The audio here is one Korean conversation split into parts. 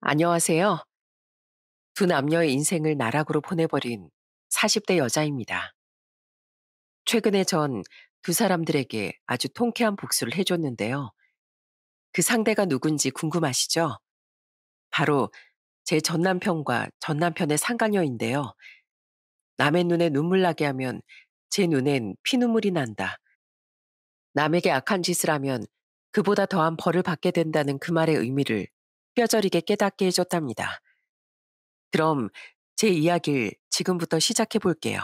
안녕하세요. 두 남녀의 인생을 나락으로 보내버린 40대 여자입니다. 최근에 전 두 사람들에게 아주 통쾌한 복수를 해줬는데요. 그 상대가 누군지 궁금하시죠? 바로 제 전남편과 전남편의 상간녀인데요. 남의 눈에 눈물 나게 하면 제 눈엔 피눈물이 난다. 남에게 악한 짓을 하면 그보다 더한 벌을 받게 된다는 그 말의 의미를 뼈저리게 깨닫게 해줬답니다. 그럼 제 이야기를 지금부터 시작해 볼게요.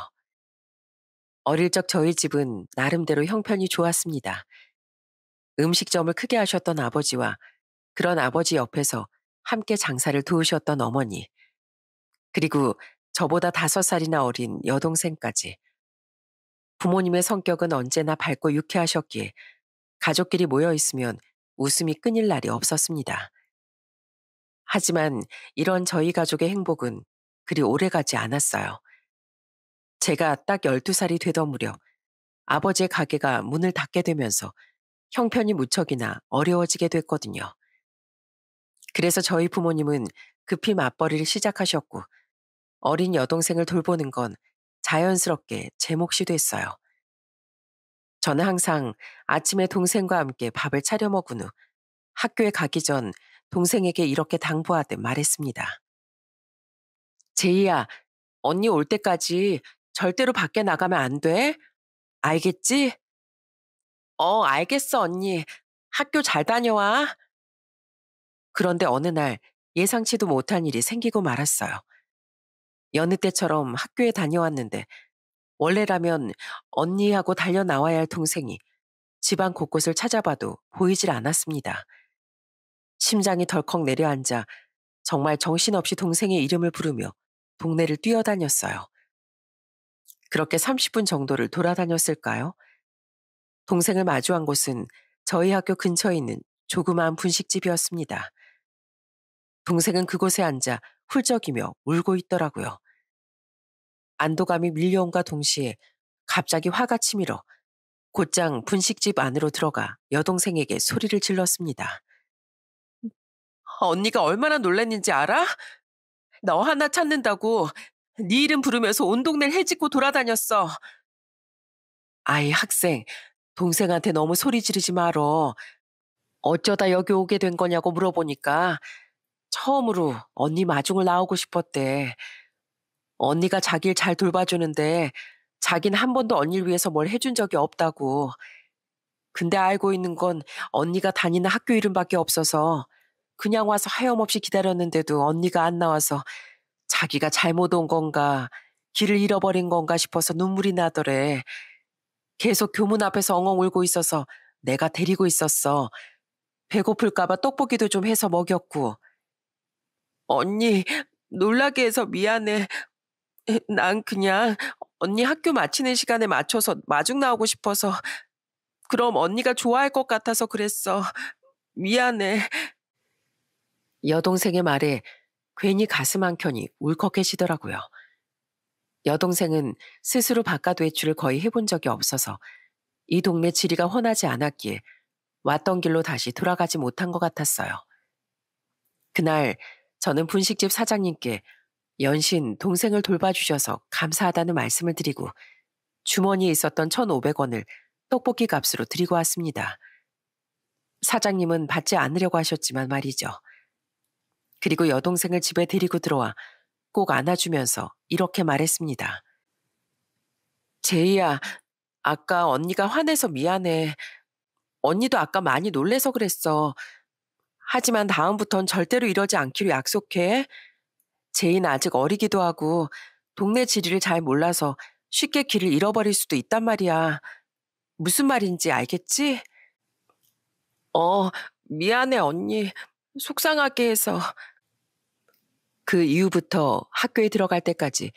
어릴 적 저희 집은 나름대로 형편이 좋았습니다. 음식점을 크게 하셨던 아버지와 그런 아버지 옆에서 함께 장사를 도우셨던 어머니, 그리고 저보다 5살이나 어린 여동생까지. 부모님의 성격은 언제나 밝고 유쾌하셨기에 가족끼리 모여 있으면 웃음이 끊일 날이 없었습니다. 하지만 이런 저희 가족의 행복은 그리 오래가지 않았어요. 제가 딱 12살이 되던 무렵 아버지의 가게가 문을 닫게 되면서 형편이 무척이나 어려워지게 됐거든요. 그래서 저희 부모님은 급히 맞벌이를 시작하셨고 어린 여동생을 돌보는 건 자연스럽게 제 몫이 됐어요. 저는 항상 아침에 동생과 함께 밥을 차려 먹은 후 학교에 가기 전 동생에게 이렇게 당부하듯 말했습니다. 제이야, 언니 올 때까지 절대로 밖에 나가면 안 돼. 알겠지? 알겠어, 언니. 학교 잘 다녀와. 그런데 어느 날 예상치도 못한 일이 생기고 말았어요. 여느 때처럼 학교에 다녀왔는데 원래라면 언니하고 달려 나와야 할 동생이 집안 곳곳을 찾아봐도 보이질 않았습니다. 심장이 덜컥 내려앉아 정말 정신없이 동생의 이름을 부르며 동네를 뛰어다녔어요. 그렇게 30분 정도를 돌아다녔을까요? 동생을 마주한 곳은 저희 학교 근처에 있는 조그마한 분식집이었습니다. 동생은 그곳에 앉아 훌쩍이며 울고 있더라고요. 안도감이 밀려온과 동시에 갑자기 화가 치밀어 곧장 분식집 안으로 들어가 여동생에게 소리를 질렀습니다. 언니가 얼마나 놀랐는지 알아? 너 하나 찾는다고 네 이름 부르면서 온 동네를 헤집고 돌아다녔어. 아이 학생, 동생한테 너무 소리 지르지 말어. 어쩌다 여기 오게 된 거냐고 물어보니까 처음으로 언니 마중을 나오고 싶었대. 언니가 자기를 잘 돌봐주는데 자기는 한 번도 언니를 위해서 뭘 해준 적이 없다고. 근데 알고 있는 건 언니가 다니는 학교 이름밖에 없어서 그냥 와서 하염없이 기다렸는데도 언니가 안 나와서 자기가 잘못 온 건가, 길을 잃어버린 건가 싶어서 눈물이 나더래. 계속 교문 앞에서 엉엉 울고 있어서 내가 데리고 있었어. 배고플까봐 떡볶이도 좀 해서 먹였고. 언니, 놀라게 해서 미안해. 난 그냥 언니 학교 마치는 시간에 맞춰서 마중 나오고 싶어서 그럼 언니가 좋아할 것 같아서 그랬어. 미안해. 여동생의 말에 괜히 가슴 한켠이 울컥해지더라고요. 여동생은 스스로 바깥 외출을 거의 해본 적이 없어서 이 동네 지리가 훤하지 않았기에 왔던 길로 다시 돌아가지 못한 것 같았어요. 그날 저는 분식집 사장님께 연신 동생을 돌봐주셔서 감사하다는 말씀을 드리고 주머니에 있었던 1,500원을 떡볶이 값으로 드리고 왔습니다. 사장님은 받지 않으려고 하셨지만 말이죠. 그리고 여동생을 집에 데리고 들어와 꼭 안아주면서 이렇게 말했습니다. 제이야, 아까 언니가 화내서 미안해. 언니도 아까 많이 놀래서 그랬어. 하지만 다음부턴 절대로 이러지 않기로 약속해. 제이는 아직 어리기도 하고 동네 지리를 잘 몰라서 쉽게 길을 잃어버릴 수도 있단 말이야. 무슨 말인지 알겠지? 어, 미안해, 언니. 속상하게 해서. 그 이후부터 학교에 들어갈 때까지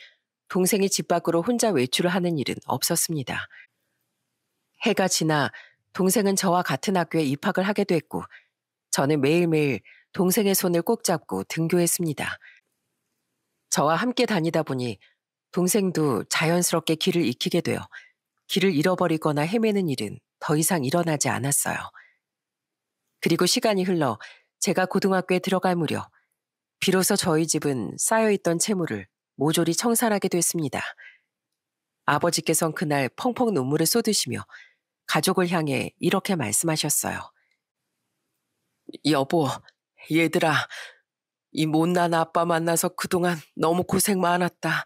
동생이 집 밖으로 혼자 외출을 하는 일은 없었습니다. 해가 지나 동생은 저와 같은 학교에 입학을 하게 됐고 저는 매일매일 동생의 손을 꼭 잡고 등교했습니다. 저와 함께 다니다 보니 동생도 자연스럽게 길을 잃히게 되어 길을 잃어버리거나 헤매는 일은 더 이상 일어나지 않았어요. 그리고 시간이 흘러 제가 고등학교에 들어갈 무렵 비로소 저희 집은 쌓여있던 채무를 모조리 청산하게 됐습니다. 아버지께선 그날 펑펑 눈물을 쏟으시며 가족을 향해 이렇게 말씀하셨어요. 여보, 얘들아, 이 못난 아빠 만나서 그동안 너무 고생 많았다.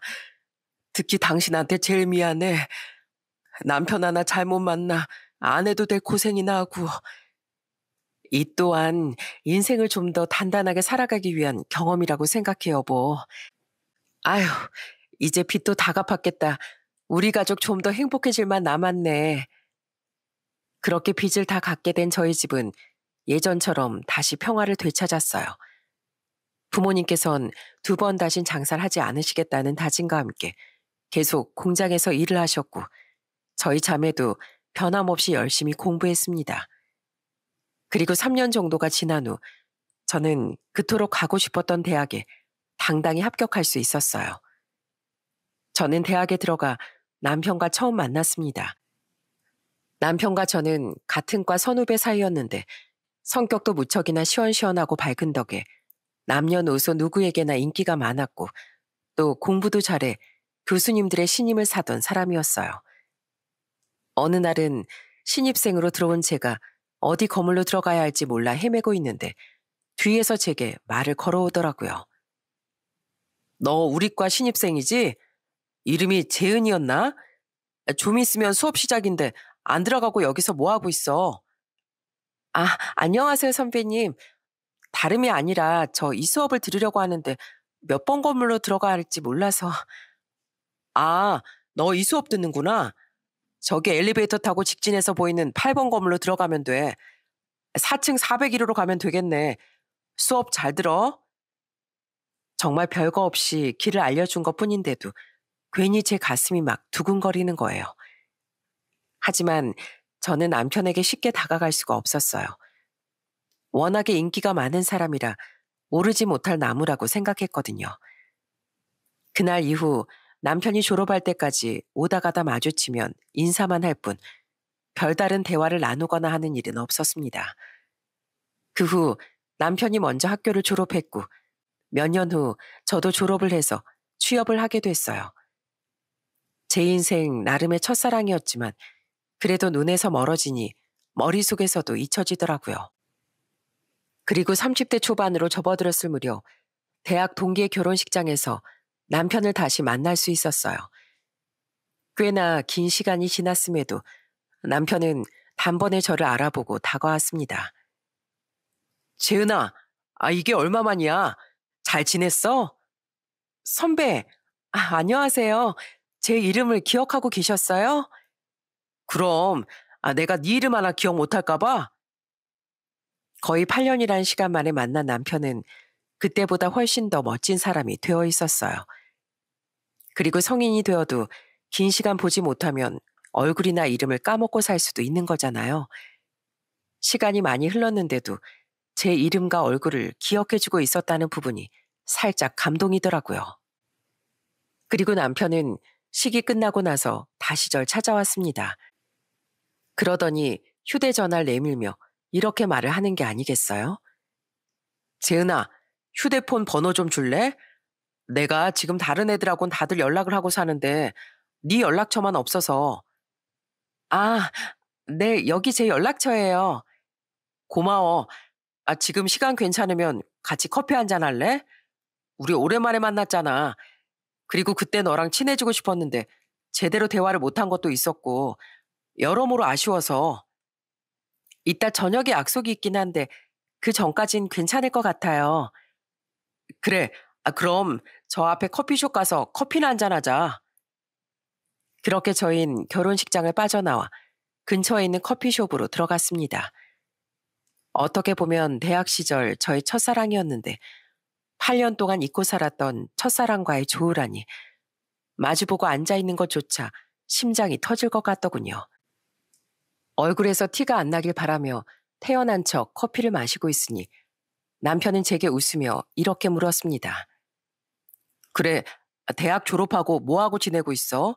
특히 당신한테 제일 미안해. 남편 하나 잘못 만나 안 해도 될 고생이나 하고. 이 또한 인생을 좀 더 단단하게 살아가기 위한 경험이라고 생각해, 여보. 아휴, 이제 빚도 다 갚았겠다. 우리 가족 좀 더 행복해질 만 남았네. 그렇게 빚을 다 갚게 된 저희 집은 예전처럼 다시 평화를 되찾았어요. 부모님께선 2번 다신 장사를 하지 않으시겠다는 다짐과 함께 계속 공장에서 일을 하셨고, 저희 자매도 변함없이 열심히 공부했습니다. 그리고 3년 정도가 지난 후 저는 그토록 가고 싶었던 대학에 당당히 합격할 수 있었어요. 저는 대학에 들어가 남편과 처음 만났습니다. 남편과 저는 같은 과 선후배 사이였는데 성격도 무척이나 시원시원하고 밝은 덕에 남녀노소 누구에게나 인기가 많았고 또 공부도 잘해 교수님들의 신임을 사던 사람이었어요. 어느 날은 신입생으로 들어온 제가 어디 건물로 들어가야 할지 몰라 헤매고 있는데 뒤에서 제게 말을 걸어오더라고요. 너 우리과 신입생이지? 이름이 재은이었나? 좀 있으면 수업 시작인데 안 들어가고 여기서 뭐 하고 있어? 아, 안녕하세요, 선배님. 다름이 아니라 저 이 수업을 들으려고 하는데 몇 번 건물로 들어가야 할지 몰라서. 아, 너 이 수업 듣는구나. 저기 엘리베이터 타고 직진해서 보이는 8번 건물로 들어가면 돼. 4층 401호로 가면 되겠네. 수업 잘 들어? 정말 별거 없이 길을 알려준 것 뿐인데도 괜히 제 가슴이 막 두근거리는 거예요. 하지만 저는 남편에게 쉽게 다가갈 수가 없었어요. 워낙에 인기가 많은 사람이라 오르지 못할 나무라고 생각했거든요. 그날 이후 남편이 졸업할 때까지 오다 가다 마주치면 인사만 할 뿐 별다른 대화를 나누거나 하는 일은 없었습니다. 그 후 남편이 먼저 학교를 졸업했고 몇 년 후 저도 졸업을 해서 취업을 하게 됐어요. 제 인생 나름의 첫사랑이었지만 그래도 눈에서 멀어지니 머릿속에서도 잊혀지더라고요. 그리고 30대 초반으로 접어들었을 무렵 대학 동기의 결혼식장에서 남편을 다시 만날 수 있었어요. 꽤나 긴 시간이 지났음에도 남편은 단번에 저를 알아보고 다가왔습니다. 재은아, 이게 얼마만이야? 잘 지냈어? 선배, 안녕하세요. 제 이름을 기억하고 계셨어요? 그럼, 내가 네 이름 하나 기억 못할까 봐? 거의 8년이란 시간 만에 만난 남편은 그때보다 훨씬 더 멋진 사람이 되어 있었어요. 그리고 성인이 되어도 긴 시간 보지 못하면 얼굴이나 이름을 까먹고 살 수도 있는 거잖아요. 시간이 많이 흘렀는데도 제 이름과 얼굴을 기억해주고 있었다는 부분이 살짝 감동이더라고요. 그리고 남편은 식이 끝나고 나서 다시 절 찾아왔습니다. 그러더니 휴대전화를 내밀며 이렇게 말을 하는 게 아니겠어요? 재은아, 휴대폰 번호 좀 줄래? 내가 지금 다른 애들하고는 다들 연락을 하고 사는데 네 연락처만 없어서. 아, 네, 여기 제 연락처예요. 고마워. 지금 시간 괜찮으면 같이 커피 한잔 할래? 우리 오랜만에 만났잖아. 그리고 그때 너랑 친해지고 싶었는데 제대로 대화를 못한 것도 있었고 여러모로 아쉬워서. 이따 저녁에 약속이 있긴 한데 그 전까진 괜찮을 것 같아요. 그래, 그럼 저 앞에 커피숍 가서 커피나 한잔 하자. 그렇게 저흰 결혼식장을 빠져나와 근처에 있는 커피숍으로 들어갔습니다. 어떻게 보면 대학 시절 저의 첫사랑이었는데 8년 동안 잊고 살았던 첫사랑과의 조우라니 마주보고 앉아있는 것조차 심장이 터질 것 같더군요. 얼굴에서 티가 안 나길 바라며 태연한 척 커피를 마시고 있으니 남편은 제게 웃으며 이렇게 물었습니다. 그래, 대학 졸업하고 뭐하고 지내고 있어?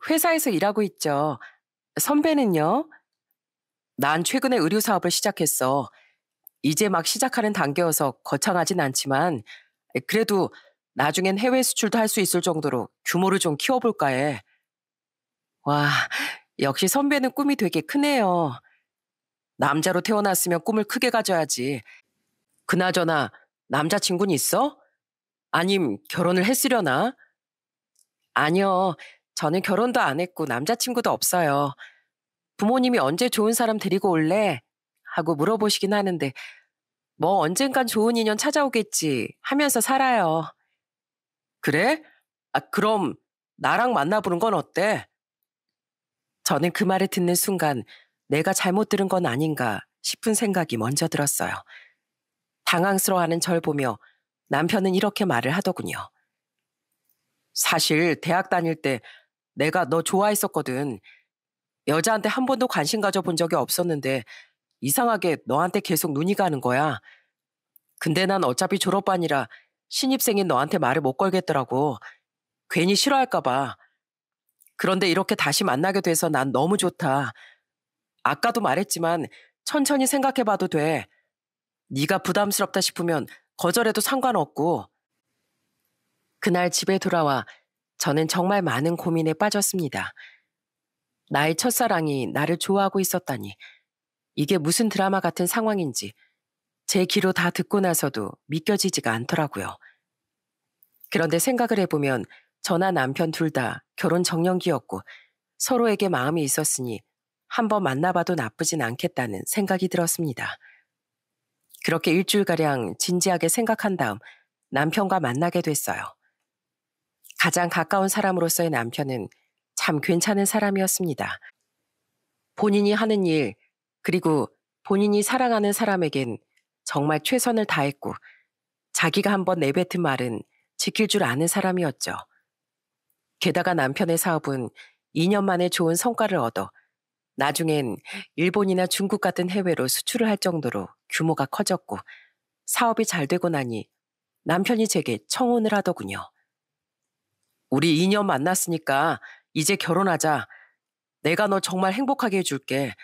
회사에서 일하고 있죠. 선배는요? 난 최근에 의류 사업을 시작했어. 이제 막 시작하는 단계여서 거창하진 않지만 그래도 나중엔 해외 수출도 할 수 있을 정도로 규모를 좀 키워볼까 해. 와, 역시 선배는 꿈이 되게 크네요. 남자로 태어났으면 꿈을 크게 가져야지. 그나저나 남자친구는 있어? 아님 결혼을 했으려나? 아니요. 저는 결혼도 안 했고 남자친구도 없어요. 부모님이 언제 좋은 사람 데리고 올래? 하고 물어보시긴 하는데 뭐 언젠간 좋은 인연 찾아오겠지 하면서 살아요. 그래? 그럼 나랑 만나보는 건 어때? 저는 그 말을 듣는 순간 내가 잘못 들은 건 아닌가 싶은 생각이 먼저 들었어요. 당황스러워하는 절 보며 남편은 이렇게 말을 하더군요. 사실 대학 다닐 때 내가 너 좋아했었거든. 여자한테 한 번도 관심 가져본 적이 없었는데 이상하게 너한테 계속 눈이 가는 거야. 근데 난 어차피 졸업반이라 신입생인 너한테 말을 못 걸겠더라고. 괜히 싫어할까 봐. 그런데 이렇게 다시 만나게 돼서 난 너무 좋다. 아까도 말했지만 천천히 생각해봐도 돼. 네가 부담스럽다 싶으면 거절해도 상관없고. 그날 집에 돌아와 저는 정말 많은 고민에 빠졌습니다. 나의 첫사랑이 나를 좋아하고 있었다니. 이게 무슨 드라마 같은 상황인지 제 귀로 다 듣고 나서도 믿겨지지가 않더라고요. 그런데 생각을 해보면 저나 남편 둘 다 결혼 정년기였고 서로에게 마음이 있었으니 한번 만나봐도 나쁘진 않겠다는 생각이 들었습니다. 그렇게 일주일가량 진지하게 생각한 다음 남편과 만나게 됐어요. 가장 가까운 사람으로서의 남편은 참 괜찮은 사람이었습니다. 본인이 하는 일, 그리고 본인이 사랑하는 사람에겐 정말 최선을 다했고 자기가 한번 내뱉은 말은 지킬 줄 아는 사람이었죠. 게다가 남편의 사업은 2년 만에 좋은 성과를 얻어 나중엔 일본이나 중국 같은 해외로 수출을 할 정도로 규모가 커졌고 사업이 잘 되고 나니 남편이 제게 청혼을 하더군요. 우리 2년 만났으니까 이제 결혼하자. 내가 너 정말 행복하게 해줄게.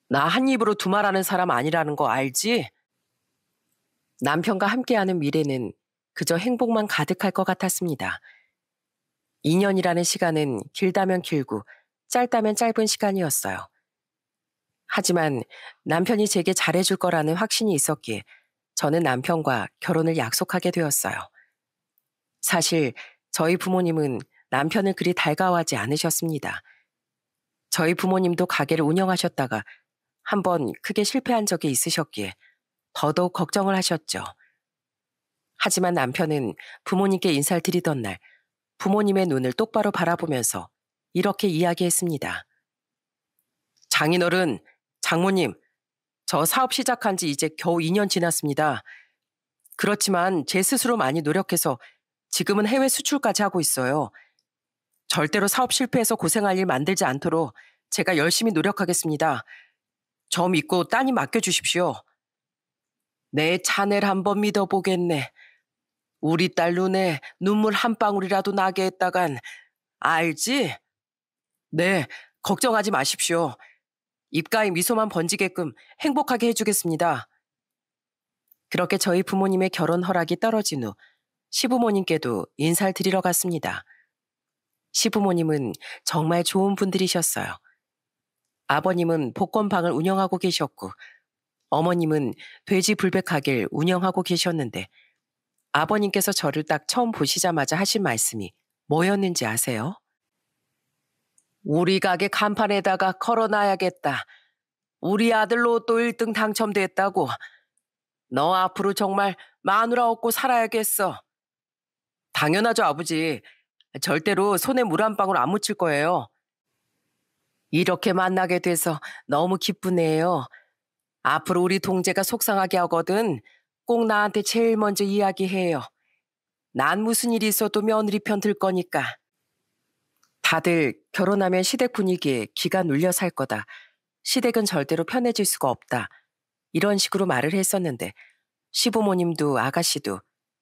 나 한 입으로 두말하는 사람 아니라는 거 알지? 남편과 함께하는 미래는 그저 행복만 가득할 것 같았습니다. 2년이라는 시간은 길다면 길고 짧다면 짧은 시간이었어요. 하지만 남편이 제게 잘해줄 거라는 확신이 있었기에 저는 남편과 결혼을 약속하게 되었어요. 사실 저희 부모님은 남편을 그리 달가워하지 않으셨습니다. 저희 부모님도 가게를 운영하셨다가 한번 크게 실패한 적이 있으셨기에 더더욱 걱정을 하셨죠. 하지만 남편은 부모님께 인사를 드리던 날 부모님의 눈을 똑바로 바라보면서 이렇게 이야기했습니다. 장인어른, 장모님, 저 사업 시작한 지 이제 겨우 2년 지났습니다. 그렇지만 제 스스로 많이 노력해서 지금은 해외 수출까지 하고 있어요. 절대로 사업 실패해서 고생할 일 만들지 않도록 제가 열심히 노력하겠습니다. 저 믿고 따님 맡겨주십시오. 내 자네를 한번 믿어보겠네. 우리 딸 눈에 눈물 한 방울이라도 나게 했다간 알지? 네, 걱정하지 마십시오. 입가에 미소만 번지게끔 행복하게 해주겠습니다. 그렇게 저희 부모님의 결혼 허락이 떨어진 후 시부모님께도 인사를 드리러 갔습니다. 시부모님은 정말 좋은 분들이셨어요. 아버님은 복권방을 운영하고 계셨고 어머님은 돼지 불백가게를 운영하고 계셨는데 아버님께서 저를 딱 처음 보시자마자 하신 말씀이 뭐였는지 아세요? 우리 가게 간판에다가 걸어놔야겠다. 우리 아들 로또 1등 당첨됐다고. 너 앞으로 정말 마누라 얻고 살아야겠어. 당연하죠, 아버지. 절대로 손에 물 한 방울 안 묻힐 거예요. 이렇게 만나게 돼서 너무 기쁘네요. 앞으로 우리 동재가 속상하게 하거든 꼭 나한테 제일 먼저 이야기해요. 난 무슨 일이 있어도 며느리 편 들 거니까. 다들 결혼하면 시댁 분위기에 기가 눌려 살 거다. 시댁은 절대로 편해질 수가 없다. 이런 식으로 말을 했었는데 시부모님도 아가씨도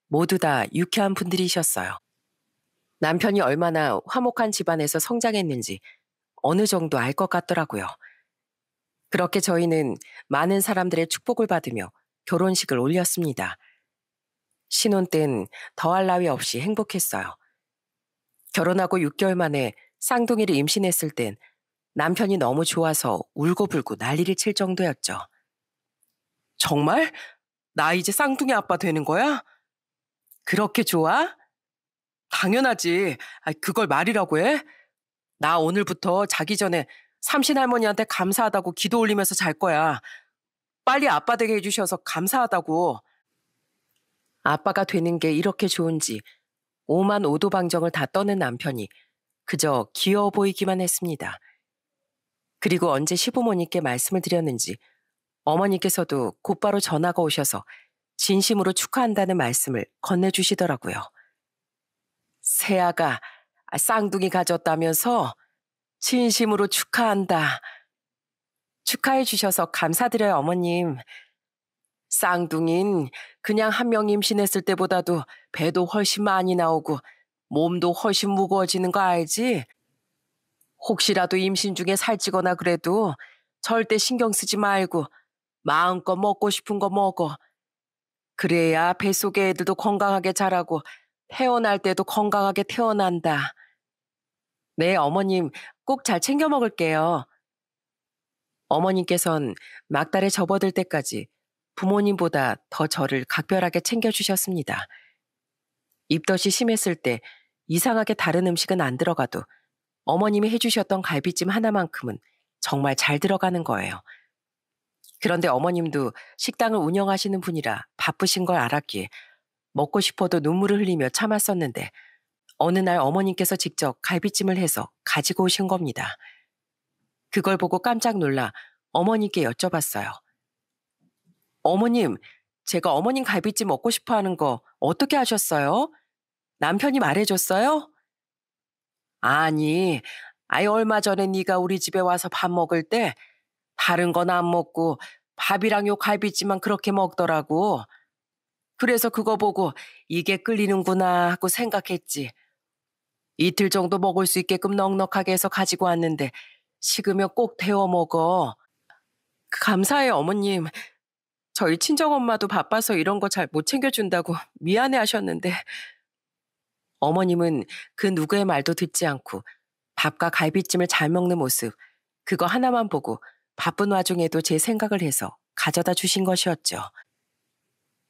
모두 다 유쾌한 분들이셨어요. 남편이 얼마나 화목한 집안에서 성장했는지 어느 정도 알 것 같더라고요. 그렇게 저희는 많은 사람들의 축복을 받으며 결혼식을 올렸습니다. 신혼 땐 더할 나위 없이 행복했어요. 결혼하고 6개월 만에 쌍둥이를 임신했을 땐 남편이 너무 좋아서 울고불고 난리를 칠 정도였죠. 정말? 나 이제 쌍둥이 아빠 되는 거야? 그렇게 좋아? 당연하지. 그걸 말이라고 해? 나 오늘부터 자기 전에 삼신 할머니한테 감사하다고 기도 올리면서 잘 거야. 빨리 아빠 되게 해주셔서 감사하다고. 아빠가 되는 게 이렇게 좋은지 오만 오도방정을 다 떠는 남편이 그저 귀여워 보이기만 했습니다. 그리고 언제 시부모님께 말씀을 드렸는지 어머니께서도 곧바로 전화가 오셔서 진심으로 축하한다는 말씀을 건네주시더라고요. 새아가 쌍둥이 가졌다면서 진심으로 축하한다. 축하해 주셔서 감사드려요, 어머님. 쌍둥이는 그냥 한 명 임신했을 때보다도 배도 훨씬 많이 나오고 몸도 훨씬 무거워지는 거 알지? 혹시라도 임신 중에 살찌거나 그래도 절대 신경 쓰지 말고 마음껏 먹고 싶은 거 먹어. 그래야 뱃속의 애들도 건강하게 자라고 태어날 때도 건강하게 태어난다. 네, 어머님 꼭 잘 챙겨 먹을게요. 어머님께선 막달에 접어들 때까지 부모님보다 더 저를 각별하게 챙겨주셨습니다. 입덧이 심했을 때 이상하게 다른 음식은 안 들어가도 어머님이 해주셨던 갈비찜 하나만큼은 정말 잘 들어가는 거예요. 그런데 어머님도 식당을 운영하시는 분이라 바쁘신 걸 알았기에 먹고 싶어도 눈물을 흘리며 참았었는데 어느 날 어머님께서 직접 갈비찜을 해서 가지고 오신 겁니다. 그걸 보고 깜짝 놀라 어머니께 여쭤봤어요. 어머님, 제가 어머님 갈비찜 먹고 싶어 하는 거 어떻게 하셨어요? 남편이 말해줬어요? 아니, 얼마 전에 네가 우리 집에 와서 밥 먹을 때 다른 건 안 먹고 밥이랑 요 갈비찜만 그렇게 먹더라고. 그래서 그거 보고 이게 끌리는구나 하고 생각했지. 이틀 정도 먹을 수 있게끔 넉넉하게 해서 가지고 왔는데 식으면 꼭 데워 먹어. 감사해요, 어머님. 저희 친정엄마도 바빠서 이런 거 잘 못 챙겨준다고 미안해 하셨는데 어머님은 그 누구의 말도 듣지 않고 밥과 갈비찜을 잘 먹는 모습, 그거 하나만 보고 바쁜 와중에도 제 생각을 해서 가져다 주신 것이었죠.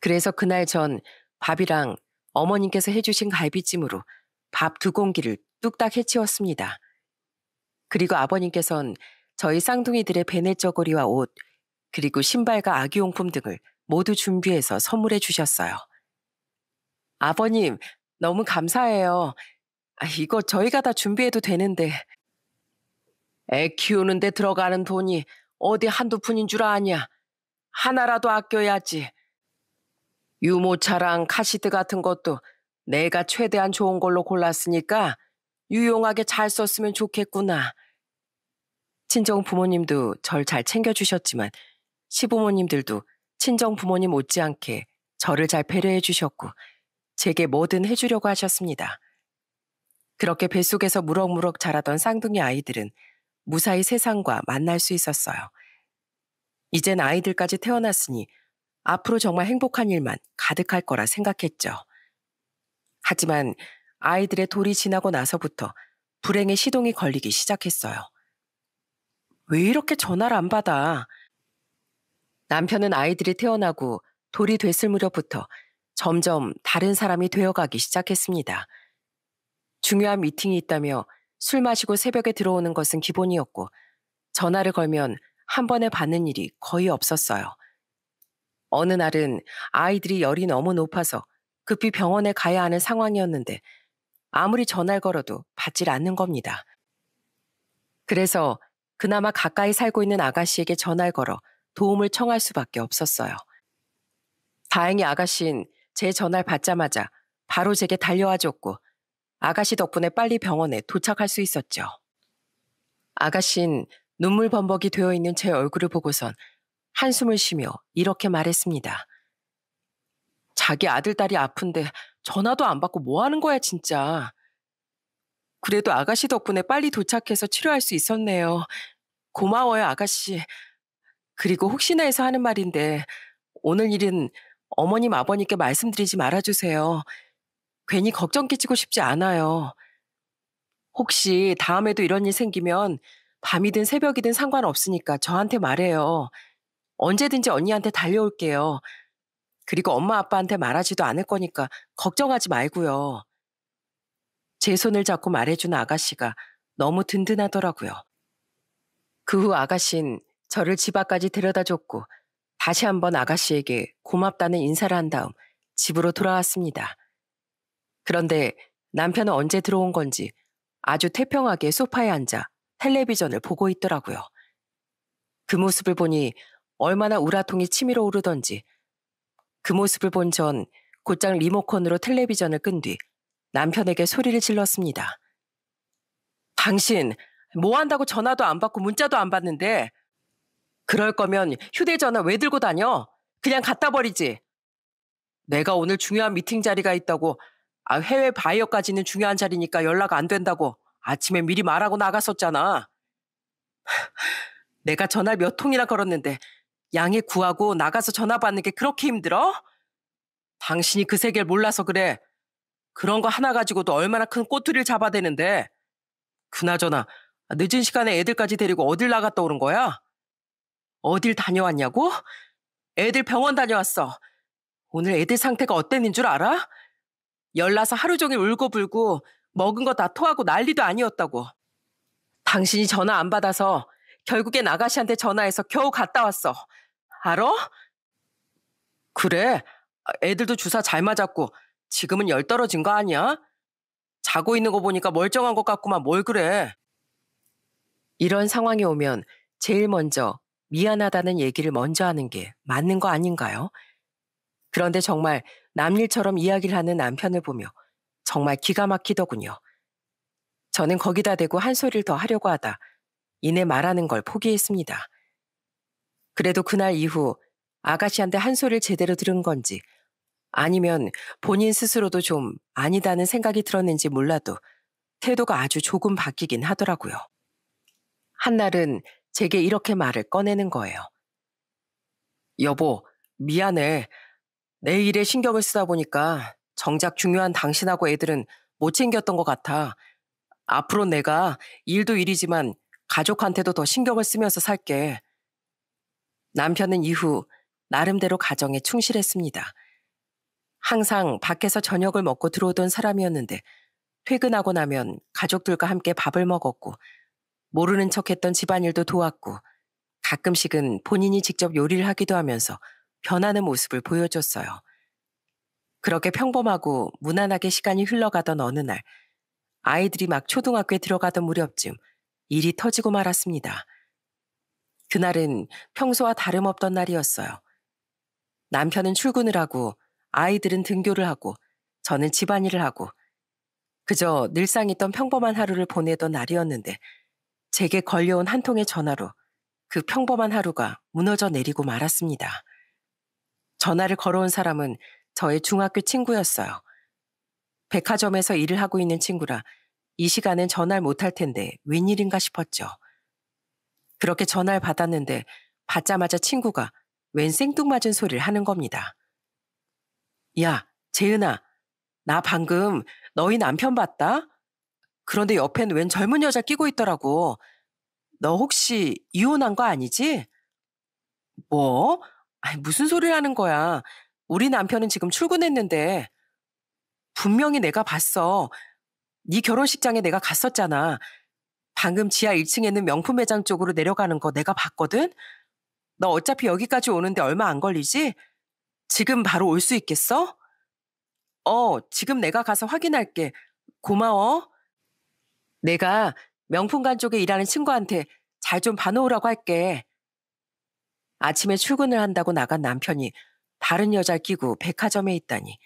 그래서 그날 전 밥이랑 어머님께서 해주신 갈비찜으로 밥 2공기를 뚝딱 해치웠습니다. 그리고 아버님께선 저희 쌍둥이들의 베넷저고리와 옷, 그리고 신발과 아기용품 등을 모두 준비해서 선물해 주셨어요. 아버님, 너무 감사해요. 이거 저희가 다 준비해도 되는데. 애 키우는데 들어가는 돈이 어디 한두 푼인 줄 아냐. 하나라도 아껴야지. 유모차랑 카시트 같은 것도 내가 최대한 좋은 걸로 골랐으니까 유용하게 잘 썼으면 좋겠구나. 친정 부모님도 절 잘 챙겨주셨지만 시부모님들도 친정 부모님 못지않게 저를 잘 배려해 주셨고 제게 뭐든 해주려고 하셨습니다. 그렇게 뱃속에서 무럭무럭 자라던 쌍둥이 아이들은 무사히 세상과 만날 수 있었어요. 이젠 아이들까지 태어났으니 앞으로 정말 행복한 일만 가득할 거라 생각했죠. 하지만 아이들의 돌이 지나고 나서부터 불행의 시동이 걸리기 시작했어요. 왜 이렇게 전화를 안 받아? 남편은 아이들이 태어나고 돌이 됐을 무렵부터 점점 다른 사람이 되어가기 시작했습니다. 중요한 미팅이 있다며 술 마시고 새벽에 들어오는 것은 기본이었고 전화를 걸면 한 번에 받는 일이 거의 없었어요. 어느 날은 아이들이 열이 너무 높아서 급히 병원에 가야 하는 상황이었는데 아무리 전화를 걸어도 받질 않는 겁니다. 그래서 그나마 가까이 살고 있는 아가씨에게 전화를 걸어 도움을 청할 수밖에 없었어요. 다행히 아가씨는 제 전화를 받자마자 바로 제게 달려와 줬고 아가씨 덕분에 빨리 병원에 도착할 수 있었죠. 아가씨는 눈물 범벅이 되어 있는 제 얼굴을 보고선 한숨을 쉬며 이렇게 말했습니다. 자기 아들, 딸이 아픈데 전화도 안 받고 뭐 하는 거야 진짜. 그래도 아가씨 덕분에 빨리 도착해서 치료할 수 있었네요. 고마워요 아가씨. 그리고 혹시나 해서 하는 말인데 오늘 일은 어머님, 아버님께 말씀드리지 말아주세요. 괜히 걱정 끼치고 싶지 않아요. 혹시 다음에도 이런 일 생기면 밤이든 새벽이든 상관없으니까 저한테 말해요. 언제든지 언니한테 달려올게요. 그리고 엄마 아빠한테 말하지도 않을 거니까 걱정하지 말고요. 제 손을 잡고 말해주는 아가씨가 너무 든든하더라고요. 그 후 아가씨는 저를 집 앞까지 데려다 줬고 다시 한번 아가씨에게 고맙다는 인사를 한 다음 집으로 돌아왔습니다. 그런데 남편은 언제 들어온 건지 아주 태평하게 소파에 앉아 텔레비전을 보고 있더라고요. 그 모습을 보니 얼마나 우라통이 치밀어 오르던지 그 모습을 본 전 곧장 리모컨으로 텔레비전을 끈 뒤 남편에게 소리를 질렀습니다. 당신 뭐 한다고 전화도 안 받고 문자도 안 받는데 그럴 거면 휴대전화 왜 들고 다녀? 그냥 갖다 버리지. 내가 오늘 중요한 미팅 자리가 있다고 해외 바이어까지는 중요한 자리니까 연락 안 된다고 아침에 미리 말하고 나갔었잖아. 내가 전화 몇 통이나 걸었는데 양해 구하고 나가서 전화 받는 게 그렇게 힘들어? 당신이 그 세계를 몰라서 그래. 그런 거 하나 가지고도 얼마나 큰 꼬투리를 잡아대는데. 그나저나 늦은 시간에 애들까지 데리고 어딜 나갔다 오는 거야? 어딜 다녀왔냐고? 애들 병원 다녀왔어. 오늘 애들 상태가 어땠는 줄 알아? 열나서 하루 종일 울고불고 먹은 거 다 토하고 난리도 아니었다고. 당신이 전화 안 받아서 결국엔 아가씨한테 전화해서 겨우 갔다 왔어. 알아? 그래. 애들도 주사 잘 맞았고 지금은 열 떨어진 거 아니야? 자고 있는 거 보니까 멀쩡한 것 같구만 뭘 그래. 이런 상황이 오면 제일 먼저 미안하다는 얘기를 먼저 하는 게 맞는 거 아닌가요? 그런데 정말 남일처럼 이야기를 하는 남편을 보며 정말 기가 막히더군요. 저는 거기다 대고 한 소리를 더 하려고 하다 이내 말하는 걸 포기했습니다. 그래도 그날 이후 아가씨한테 한 소리를 제대로 들은 건지 아니면 본인 스스로도 좀 아니다는 생각이 들었는지 몰라도 태도가 아주 조금 바뀌긴 하더라고요. 한날은 제게 이렇게 말을 꺼내는 거예요. 여보, 미안해. 내 일에 신경을 쓰다 보니까 정작 중요한 당신하고 애들은 못 챙겼던 것 같아. 앞으로 내가 일도 일이지만 가족한테도 더 신경을 쓰면서 살게. 남편은 이후 나름대로 가정에 충실했습니다. 항상 밖에서 저녁을 먹고 들어오던 사람이었는데 퇴근하고 나면 가족들과 함께 밥을 먹었고 모르는 척했던 집안일도 도왔고 가끔씩은 본인이 직접 요리를 하기도 하면서 변하는 모습을 보여줬어요. 그렇게 평범하고 무난하게 시간이 흘러가던 어느 날 아이들이 막 초등학교에 들어가던 무렵쯤 일이 터지고 말았습니다. 그날은 평소와 다름없던 날이었어요. 남편은 출근을 하고 아이들은 등교를 하고 저는 집안일을 하고 그저 늘상 있던 평범한 하루를 보내던 날이었는데 제게 걸려온 한 통의 전화로 그 평범한 하루가 무너져 내리고 말았습니다. 전화를 걸어온 사람은 저의 중학교 친구였어요. 백화점에서 일을 하고 있는 친구라 이 시간엔 전화를 못할 텐데 웬일인가 싶었죠. 그렇게 전화를 받았는데 받자마자 친구가 웬 생뚱맞은 소리를 하는 겁니다. 야, 재은아, 나 방금 너희 남편 봤다? 그런데 옆엔 웬 젊은 여자 끼고 있더라고. 너 혹시 이혼한 거 아니지? 뭐? 아니, 무슨 소리를 하는 거야. 우리 남편은 지금 출근했는데. 분명히 내가 봤어. 네 결혼식장에 내가 갔었잖아. 방금 지하 1층에 있는 명품 매장 쪽으로 내려가는 거 내가 봤거든? 너 어차피 여기까지 오는데 얼마 안 걸리지? 지금 바로 올 수 있겠어? 지금 내가 가서 확인할게. 고마워. 내가 명품관 쪽에 일하는 친구한테 잘 좀 봐놓으라고 할게. 아침에 출근을 한다고 나간 남편이 다른 여자를 끼고 백화점에 있다니.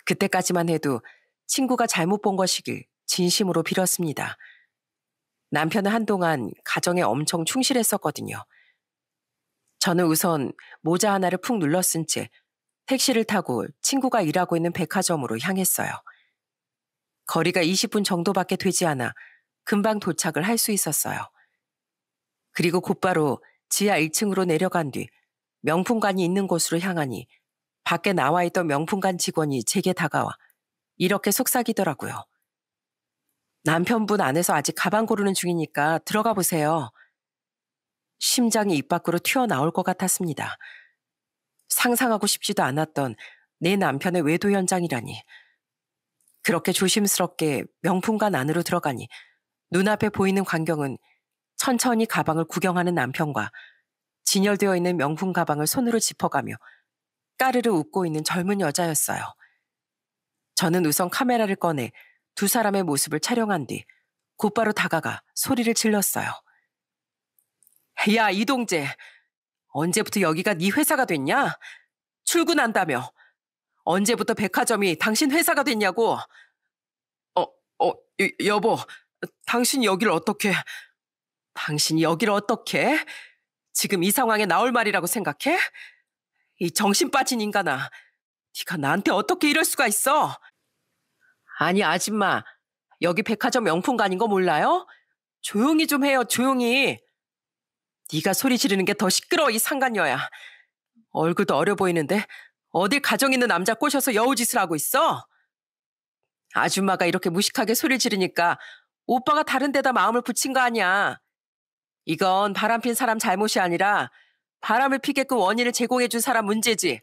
그때까지만 해도 친구가 잘못 본 것이길 진심으로 빌었습니다. 남편은 한동안 가정에 엄청 충실했었거든요. 저는 우선 모자 하나를 푹 눌러쓴 채 택시를 타고 친구가 일하고 있는 백화점으로 향했어요. 거리가 20분 정도밖에 되지 않아 금방 도착을 할 수 있었어요. 그리고 곧바로 지하 1층으로 내려간 뒤 명품관이 있는 곳으로 향하니 밖에 나와 있던 명품관 직원이 제게 다가와 이렇게 속삭이더라고요. 남편분 안에서 아직 가방 고르는 중이니까 들어가 보세요. 심장이 입 밖으로 튀어나올 것 같았습니다. 상상하고 싶지도 않았던 내 남편의 외도 현장이라니. 그렇게 조심스럽게 명품관 안으로 들어가니 눈앞에 보이는 광경은 천천히 가방을 구경하는 남편과 진열되어 있는 명품 가방을 손으로 짚어가며 까르르 웃고 있는 젊은 여자였어요. 저는 우선 카메라를 꺼내 두 사람의 모습을 촬영한 뒤 곧바로 다가가 소리를 질렀어요. 야, 이동재. 언제부터 여기가 네 회사가 됐냐? 출근한다며. 언제부터 백화점이 당신 회사가 됐냐고. 여보. 당신이 여기를 어떻게... 당신이 여기를 어떻게? 지금 이 상황에 나올 말이라고 생각해? 이 정신 빠진 인간아. 네가 나한테 어떻게 이럴 수가 있어? 아니, 아줌마. 여기 백화점 명품관인 거 몰라요? 조용히 좀 해요, 조용히. 네가 소리 지르는 게 더 시끄러워, 이 상간녀야. 얼굴도 어려 보이는데 어딜 가정 있는 남자 꼬셔서 여우짓을 하고 있어? 아줌마가 이렇게 무식하게 소리 지르니까 오빠가 다른 데다 마음을 붙인 거 아니야. 이건 바람핀 사람 잘못이 아니라 바람을 피게끔 원인을 제공해 준 사람 문제지.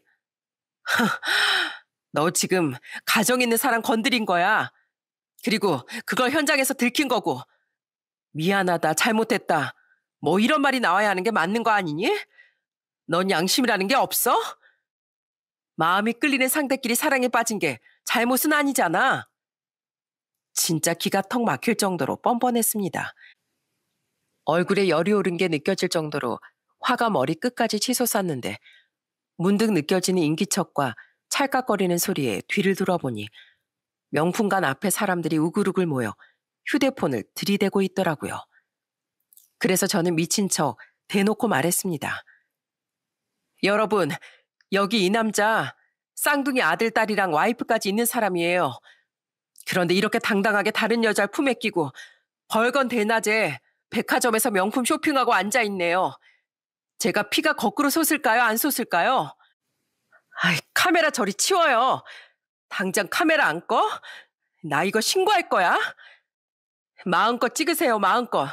너 지금 가정 있는 사람 건드린 거야. 그리고 그걸 현장에서 들킨 거고. 미안하다, 잘못했다. 뭐 이런 말이 나와야 하는 게 맞는 거 아니니? 넌 양심이라는 게 없어? 마음이 끌리는 상대끼리 사랑에 빠진 게 잘못은 아니잖아. 진짜 기가 턱 막힐 정도로 뻔뻔했습니다. 얼굴에 열이 오른 게 느껴질 정도로 화가 머리 끝까지 치솟았는데 문득 느껴지는 인기척과 찰칵거리는 소리에 뒤를 돌아보니 명품관 앞에 사람들이 우글우글 모여 휴대폰을 들이대고 있더라고요. 그래서 저는 미친 척 대놓고 말했습니다. 여러분, 여기 이 남자 쌍둥이 아들, 딸이랑 와이프까지 있는 사람이에요. 그런데 이렇게 당당하게 다른 여자를 품에 끼고 벌건 대낮에 백화점에서 명품 쇼핑하고 앉아있네요. 제가 피가 거꾸로 솟을까요? 안 솟을까요? 아이, 카메라 저리 치워요. 당장 카메라 안 꺼? 나 이거 신고할 거야. 마음껏 찍으세요, 마음껏.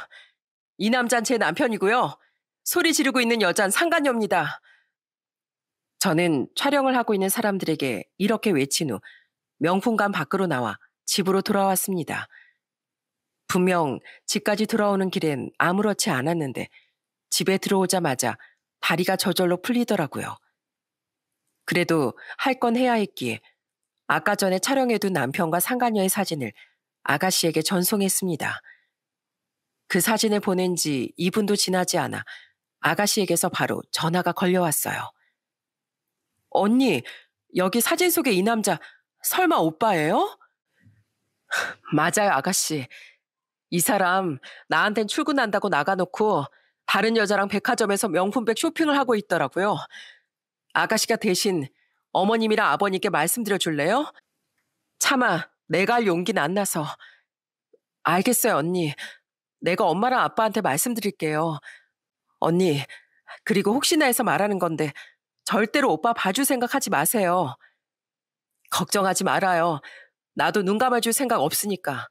이 남자는 제 남편이고요. 소리 지르고 있는 여자는 상간녀입니다. 저는 촬영을 하고 있는 사람들에게 이렇게 외친 후 명품관 밖으로 나와 집으로 돌아왔습니다. 분명 집까지 돌아오는 길엔 아무렇지 않았는데 집에 들어오자마자 다리가 저절로 풀리더라고요. 그래도 할 건 해야 했기에 아까 전에 촬영해둔 남편과 상간녀의 사진을 아가씨에게 전송했습니다. 그 사진을 보낸 지 2분도 지나지 않아 아가씨에게서 바로 전화가 걸려왔어요. 언니, 여기 사진 속의 이 남자 설마 오빠예요? 맞아요, 아가씨. 이 사람 나한텐 출근한다고 나가놓고 다른 여자랑 백화점에서 명품백 쇼핑을 하고 있더라고요. 아가씨가 대신 어머님이랑 아버님께 말씀드려 줄래요? 차마 내가 할 용기는 안 나서. 알겠어요, 언니. 내가 엄마랑 아빠한테 말씀드릴게요. 언니, 그리고 혹시나 해서 말하는 건데 절대로 오빠 봐줄 생각 하지 마세요. 걱정하지 말아요. 나도 눈 감아줄 생각 없으니까.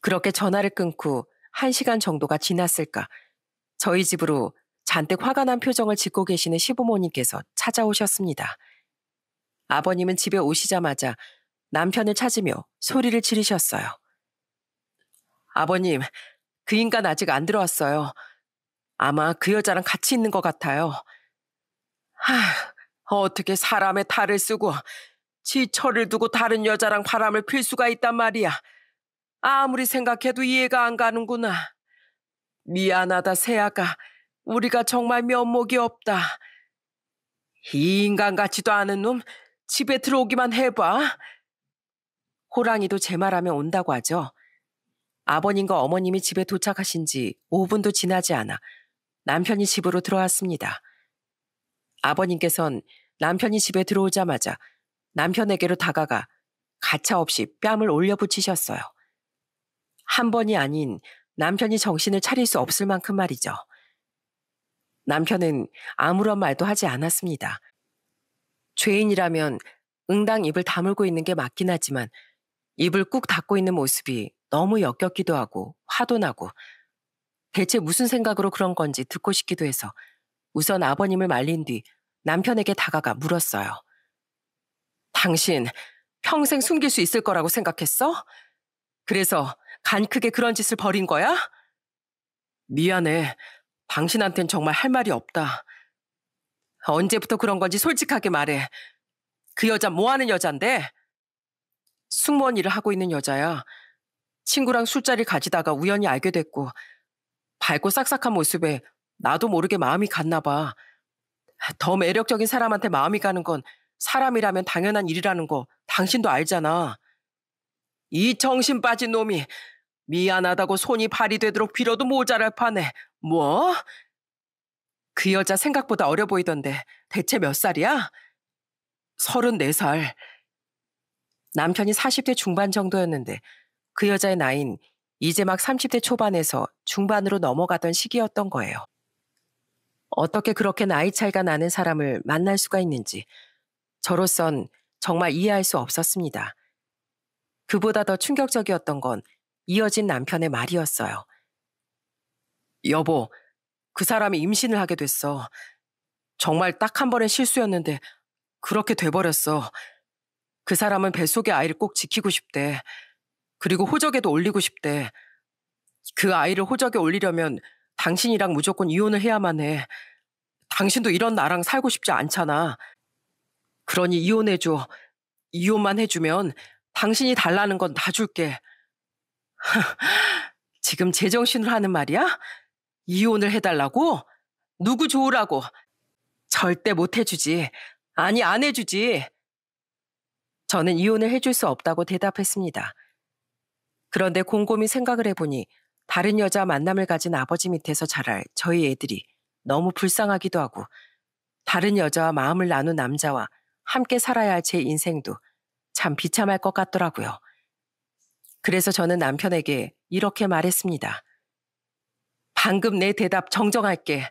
그렇게 전화를 끊고 1시간 정도가 지났을까 저희 집으로 잔뜩 화가 난 표정을 짓고 계시는 시부모님께서 찾아오셨습니다. 아버님은 집에 오시자마자 남편을 찾으며 소리를 지르셨어요. 아버님, 그 인간 아직 안 들어왔어요. 아마 그 여자랑 같이 있는 것 같아요. 어떻게 사람의 탈을 쓰고 지 철을 두고 다른 여자랑 바람을 필 수가 있단 말이야. 아무리 생각해도 이해가 안 가는구나. 미안하다, 세아가. 우리가 정말 면목이 없다. 이 인간 같지도 않은 놈 집에 들어오기만 해봐. 호랑이도 제 말하면 온다고 하죠. 아버님과 어머님이 집에 도착하신 지 5분도 지나지 않아 남편이 집으로 들어왔습니다. 아버님께선 남편이 집에 들어오자마자 남편에게로 다가가 가차없이 뺨을 올려붙이셨어요. 한 번이 아닌 남편이 정신을 차릴 수 없을 만큼 말이죠. 남편은 아무런 말도 하지 않았습니다. 죄인이라면 응당 입을 다물고 있는 게 맞긴 하지만 입을 꾹 닫고 있는 모습이 너무 역겹기도 하고 화도 나고 대체 무슨 생각으로 그런 건지 듣고 싶기도 해서 우선 아버님을 말린 뒤 남편에게 다가가 물었어요. 당신 평생 숨길 수 있을 거라고 생각했어? 그래서 간 크게 그런 짓을 벌인 거야? 미안해. 당신한텐 정말 할 말이 없다. 언제부터 그런 건지 솔직하게 말해. 그 여자 뭐 하는 여잔데? 승무원 일을 하고 있는 여자야. 친구랑 술자리 가지다가 우연히 알게 됐고 밝고 싹싹한 모습에 나도 모르게 마음이 갔나 봐. 더 매력적인 사람한테 마음이 가는 건 사람이라면 당연한 일이라는 거 당신도 알잖아. 이 정신 빠진 놈이 미안하다고 손이 발이 되도록 빌어도 모자랄 판에 뭐? 그 여자 생각보다 어려 보이던데 대체 몇 살이야? 34살. 남편이 40대 중반 정도였는데 그 여자의 나이는 이제 막 30대 초반에서 중반으로 넘어가던 시기였던 거예요. 어떻게 그렇게 나이 차이가 나는 사람을 만날 수가 있는지 저로선 정말 이해할 수 없었습니다. 그보다 더 충격적이었던 건 이어진 남편의 말이었어요. 여보, 그 사람이 임신을 하게 됐어. 정말 딱 한 번의 실수였는데 그렇게 돼버렸어. 그 사람은 뱃속의 아이를 꼭 지키고 싶대. 그리고 호적에도 올리고 싶대. 그 아이를 호적에 올리려면 당신이랑 무조건 이혼을 해야만 해. 당신도 이런 나랑 살고 싶지 않잖아. 그러니 이혼해줘. 이혼만 해주면 당신이 달라는 건 다 줄게. 지금 제정신으로 하는 말이야? 이혼을 해달라고? 누구 좋으라고? 절대 못 해주지. 아니, 안 해주지. 저는 이혼을 해줄 수 없다고 대답했습니다. 그런데 곰곰이 생각을 해보니 다른 여자 만남을 가진 아버지 밑에서 자랄 저희 애들이 너무 불쌍하기도 하고 다른 여자와 마음을 나눈 남자와 함께 살아야 할 제 인생도 참 비참할 것 같더라고요. 그래서 저는 남편에게 이렇게 말했습니다. 방금 내 대답 정정할게.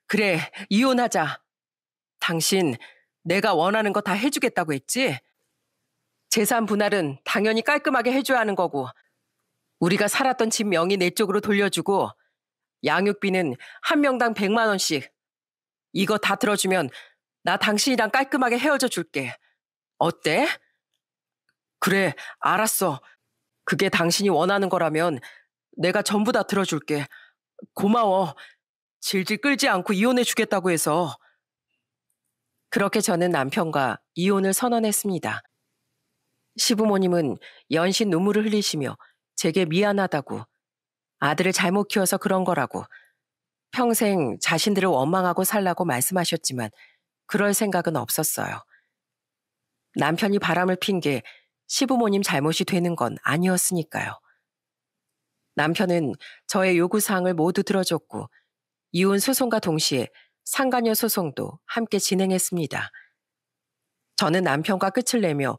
그래, 이혼하자. 당신 내가 원하는 거 다 해주겠다고 했지? 재산 분할은 당연히 깔끔하게 해줘야 하는 거고 우리가 살았던 집 명의 내 쪽으로 돌려주고 양육비는 한 명당 100만 원씩. 이거 다 들어주면 나 당신이랑 깔끔하게 헤어져 줄게. 어때? 그래, 알았어. 그게 당신이 원하는 거라면 내가 전부 다 들어줄게. 고마워. 질질 끌지 않고 이혼해 주겠다고 해서. 그렇게 저는 남편과 이혼을 선언했습니다. 시부모님은 연신 눈물을 흘리시며 제게 미안하다고 아들을 잘못 키워서 그런 거라고 평생 자신들을 원망하고 살라고 말씀하셨지만 그럴 생각은 없었어요. 남편이 바람을 핀 게 시부모님 잘못이 되는 건 아니었으니까요. 남편은 저의 요구사항을 모두 들어줬고 이혼 소송과 동시에 상간녀 소송도 함께 진행했습니다. 저는 남편과 끝을 내며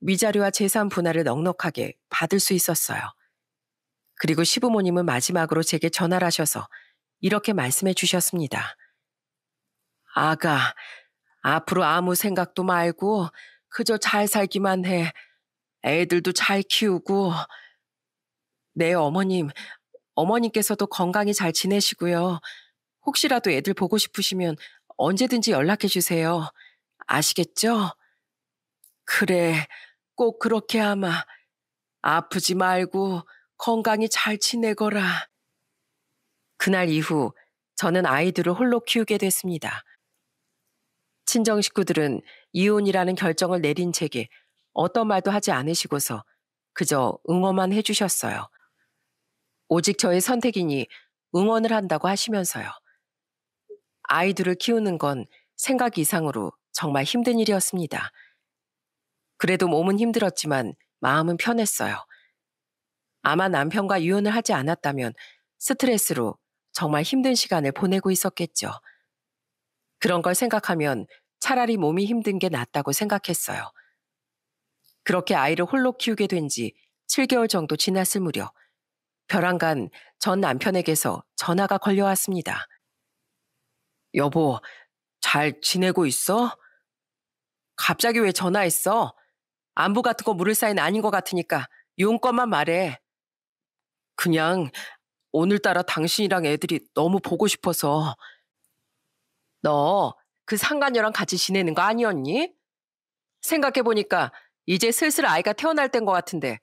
위자료와 재산 분할을 넉넉하게 받을 수 있었어요. 그리고 시부모님은 마지막으로 제게 전화를 하셔서 이렇게 말씀해 주셨습니다. 아가, 앞으로 아무 생각도 말고 그저 잘 살기만 해. 애들도 잘 키우고. 네, 어머님께서도 건강히 잘 지내시고요. 혹시라도 애들 보고 싶으시면 언제든지 연락해 주세요. 아시겠죠? 그래, 꼭 그렇게 하마. 아프지 말고 건강히 잘 지내거라. 그날 이후 저는 아이들을 홀로 키우게 됐습니다. 친정 식구들은 이혼이라는 결정을 내린 제게 어떤 말도 하지 않으시고서 그저 응원만 해주셨어요. 오직 저의 선택이니 응원을 한다고 하시면서요. 아이들을 키우는 건 생각 이상으로 정말 힘든 일이었습니다. 그래도 몸은 힘들었지만 마음은 편했어요. 아마 남편과 이혼을 하지 않았다면 스트레스로 정말 힘든 시간을 보내고 있었겠죠. 그런 걸 생각하면 차라리 몸이 힘든 게 낫다고 생각했어요. 그렇게 아이를 홀로 키우게 된 지 7개월 정도 지났을 무렵 벼랑간 전 남편에게서 전화가 걸려왔습니다. 여보, 잘 지내고 있어? 갑자기 왜 전화했어? 안부 같은 거 물을 사이는 아닌 것 같으니까 용건만 말해. 그냥 오늘따라 당신이랑 애들이 너무 보고 싶어서. 너 그 상간녀랑 같이 지내는 거 아니었니? 생각해보니까 이제 슬슬 아이가 태어날 때인 것 같은데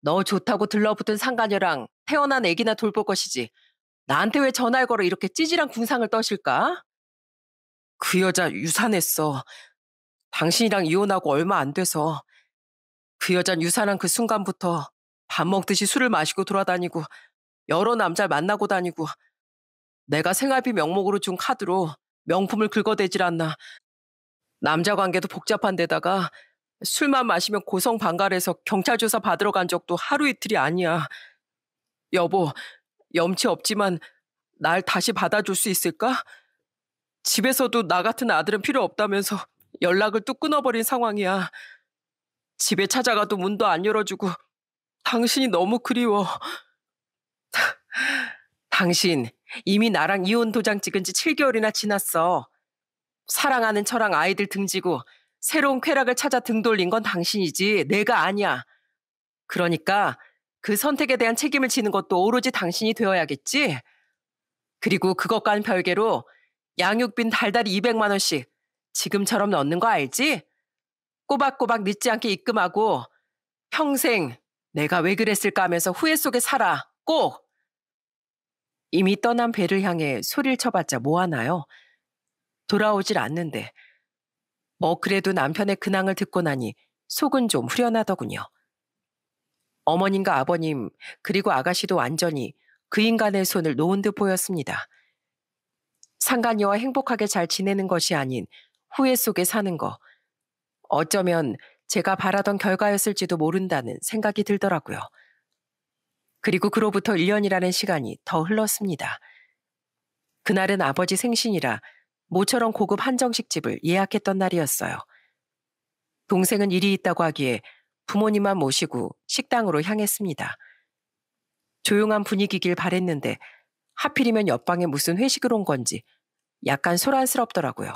너 좋다고 들러붙은 상간녀랑 태어난 애기나 돌볼 것이지. 나한테 왜 전화를 걸어 이렇게 찌질한 궁상을 떠실까? 그 여자 유산했어. 당신이랑 이혼하고 얼마 안 돼서. 그 여잔 유산한 그 순간부터 밥 먹듯이 술을 마시고 돌아다니고 여러 남자를 만나고 다니고 내가 생활비 명목으로 준 카드로 명품을 긁어대질 않나. 남자 관계도 복잡한 데다가 술만 마시면 고성방갈해서 경찰 조사 받으러 간 적도 하루 이틀이 아니야. 여보, 염치 없지만 날 다시 받아줄 수 있을까? 집에서도 나 같은 아들은 필요 없다면서 연락을 뚝 끊어버린 상황이야. 집에 찾아가도 문도 안 열어주고 당신이 너무 그리워. 당신 이미 나랑 이혼 도장 찍은 지 7개월이나 지났어. 사랑하는 처랑 아이들 등지고 새로운 쾌락을 찾아 등 돌린 건 당신이지 내가 아니야. 그러니까 그 선택에 대한 책임을 지는 것도 오로지 당신이 되어야겠지? 그리고 그것과는 별개로 양육빈 달달이 200만 원씩 지금처럼 넣는 거 알지? 꼬박꼬박 늦지 않게 입금하고 평생 내가 왜 그랬을까 하면서 후회 속에 살아. 꼭! 이미 떠난 배를 향해 소리를 쳐봤자 뭐하나요? 돌아오질 않는데. 그래도 남편의 근황을 듣고 나니 속은 좀 후련하더군요. 어머님과 아버님 그리고 아가씨도 완전히 그 인간의 손을 놓은 듯 보였습니다. 상간녀와 행복하게 잘 지내는 것이 아닌 후회 속에 사는 거. 어쩌면 제가 바라던 결과였을지도 모른다는 생각이 들더라고요. 그리고 그로부터 1년이라는 시간이 더 흘렀습니다. 그날은 아버지 생신이라 모처럼 고급 한정식집을 예약했던 날이었어요. 동생은 일이 있다고 하기에 부모님만 모시고 식당으로 향했습니다. 조용한 분위기길 바랬는데 하필이면 옆방에 무슨 회식을 온 건지 약간 소란스럽더라고요.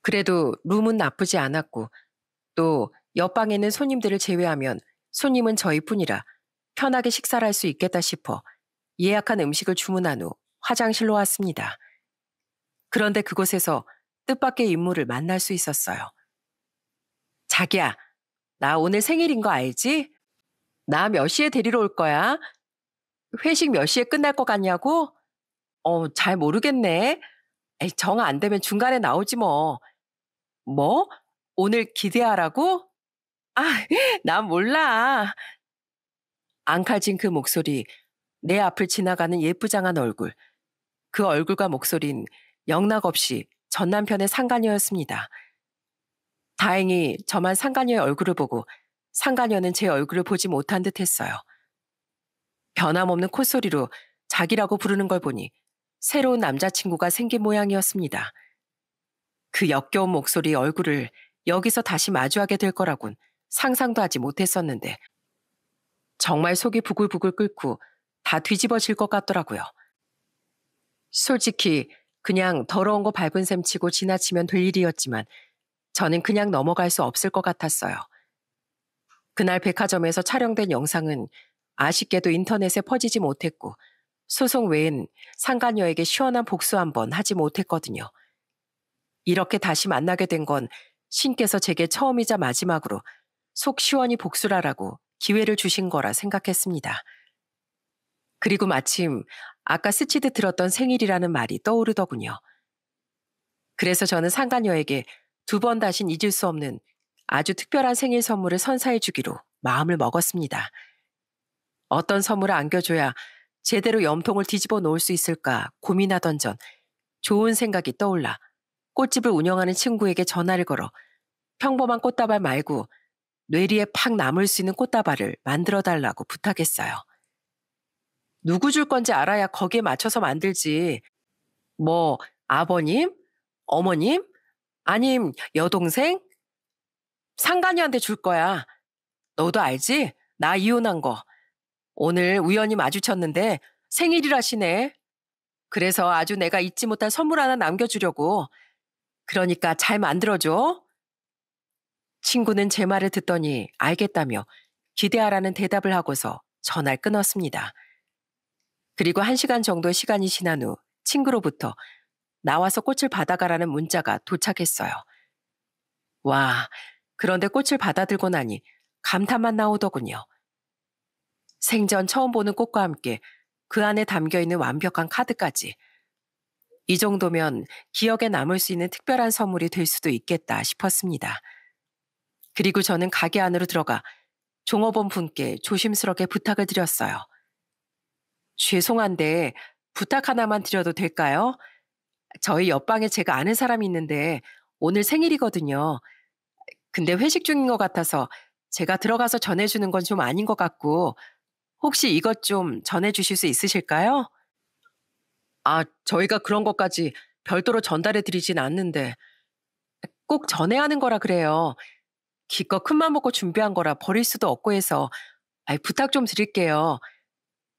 그래도 룸은 나쁘지 않았고 또 옆방에는 손님들을 제외하면 손님은 저희뿐이라 편하게 식사를 할 수 있겠다 싶어 예약한 음식을 주문한 후 화장실로 왔습니다. 그런데 그곳에서 뜻밖의 인물을 만날 수 있었어요. 자기야, 나 오늘 생일인 거 알지? 나 몇 시에 데리러 올 거야? 회식 몇 시에 끝날 것 같냐고? 잘 모르겠네. 에이, 정 안 되면 중간에 나오지 뭐. 뭐? 오늘 기대하라고? 아, 난 몰라. 앙칼진 그 목소리, 내 앞을 지나가는 예쁘장한 얼굴. 그 얼굴과 목소린 영락없이 전 남편의 상간녀였습니다. 다행히 저만 상간녀의 얼굴을 보고 상간녀는 제 얼굴을 보지 못한 듯 했어요. 변함없는 콧소리로 자기라고 부르는 걸 보니 새로운 남자친구가 생긴 모양이었습니다. 그 역겨운 목소리 얼굴을 여기서 다시 마주하게 될 거라곤 상상도 하지 못했었는데 정말 속이 부글부글 끓고 다 뒤집어질 것 같더라고요. 솔직히 그냥 더러운 거 밟은 셈 치고 지나치면 될 일이었지만 저는 그냥 넘어갈 수 없을 것 같았어요. 그날 백화점에서 촬영된 영상은 아쉽게도 인터넷에 퍼지지 못했고 소송 외엔 상간녀에게 시원한 복수 한번 하지 못했거든요. 이렇게 다시 만나게 된 건 신께서 제게 처음이자 마지막으로 속 시원히 복수라라고 기회를 주신 거라 생각했습니다. 그리고 마침 아까 스치듯 들었던 생일이라는 말이 떠오르더군요. 그래서 저는 상간녀에게 2번 다신 잊을 수 없는 아주 특별한 생일 선물을 선사해 주기로 마음을 먹었습니다. 어떤 선물을 안겨줘야 제대로 염통을 뒤집어 놓을 수 있을까 고민하던 전 좋은 생각이 떠올라 꽃집을 운영하는 친구에게 전화를 걸어 평범한 꽃다발 말고 뇌리에 팍 남을 수 있는 꽃다발을 만들어 달라고 부탁했어요. 누구 줄 건지 알아야 거기에 맞춰서 만들지. 뭐 아버님? 어머님? 아님 여동생? 상간이한테 줄 거야. 너도 알지? 나 이혼한 거. 오늘 우연히 마주쳤는데 생일이라시네. 그래서 아주 내가 잊지 못할 선물 하나 남겨주려고. 그러니까 잘 만들어줘. 친구는 제 말을 듣더니 알겠다며 기대하라는 대답을 하고서 전화를 끊었습니다. 그리고 1시간 정도의 시간이 지난 후 친구로부터 나와서 꽃을 받아가라는 문자가 도착했어요. 와, 그런데 꽃을 받아들고 나니 감탄만 나오더군요. 생전 처음 보는 꽃과 함께 그 안에 담겨 있는 완벽한 카드까지. 이 정도면 기억에 남을 수 있는 특별한 선물이 될 수도 있겠다 싶었습니다. 그리고 저는 가게 안으로 들어가 종업원 분께 조심스럽게 부탁을 드렸어요. 죄송한데 부탁 하나만 드려도 될까요? 저희 옆방에 제가 아는 사람이 있는데 오늘 생일이거든요. 근데 회식 중인 것 같아서 제가 들어가서 전해주는 건 좀 아닌 것 같고 혹시 이것 좀 전해주실 수 있으실까요? 아, 저희가 그런 것까지 별도로 전달해 드리진 않는데 꼭 전해야 하는 거라 그래요. 기껏 큰맘 먹고 준비한 거라 버릴 수도 없고 해서 부탁 좀 드릴게요.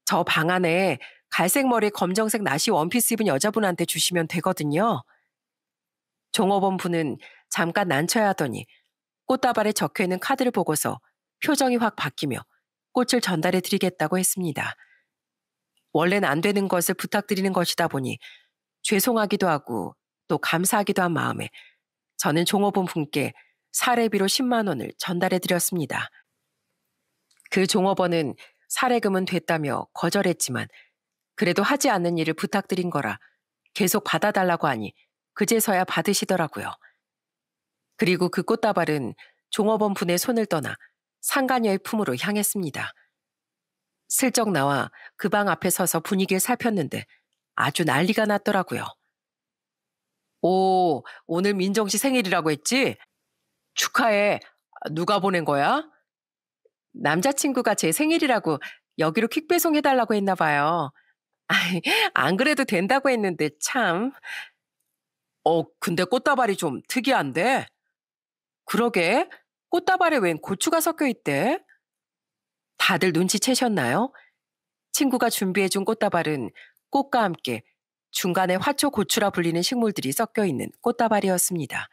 저 방 안에 갈색 머리 검정색 나시 원피스 입은 여자분한테 주시면 되거든요. 종업원 분은 잠깐 난처해 하더니 꽃다발에 적혀 있는 카드를 보고서 표정이 확 바뀌며 꽃을 전달해 드리겠다고 했습니다. 원래는 안 되는 것을 부탁드리는 것이다 보니 죄송하기도 하고 또 감사하기도 한 마음에 저는 종업원 분께 사례비로 10만 원을 전달해 드렸습니다. 그 종업원은 사례금은 됐다며 거절했지만 그래도 하지 않는 일을 부탁드린 거라 계속 받아달라고 하니 그제서야 받으시더라고요. 그리고 그 꽃다발은 종업원 분의 손을 떠나 상가녀의 품으로 향했습니다. 슬쩍 나와 그 방 앞에 서서 분위기를 살폈는데 아주 난리가 났더라고요. 오, 오늘 민정 씨 생일이라고 했지? 축하해. 누가 보낸 거야? 남자친구가 제 생일이라고 여기로 퀵 배송해달라고 했나 봐요. 안 그래도 된다고 했는데 참. 근데 꽃다발이 좀 특이한데? 그러게, 꽃다발에 웬 고추가 섞여 있대? 다들 눈치채셨나요? 친구가 준비해준 꽃다발은 꽃과 함께 중간에 화초 고추라 불리는 식물들이 섞여 있는 꽃다발이었습니다.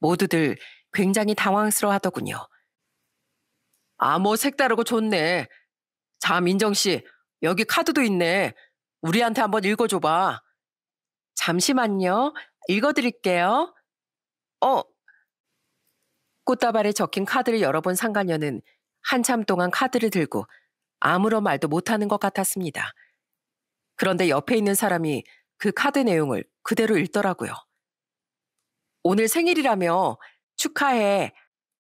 모두들 굉장히 당황스러워 하더군요. 아, 뭐 색다르고 좋네. 자, 민정 씨, 여기 카드도 있네. 우리한테 한번 읽어줘봐. 잠시만요. 읽어드릴게요. 어, 꽃다발에 적힌 카드를 열어본 상가녀는 한참 동안 카드를 들고 아무런 말도 못하는 것 같았습니다. 그런데 옆에 있는 사람이 그 카드 내용을 그대로 읽더라고요. 오늘 생일이라며 축하해.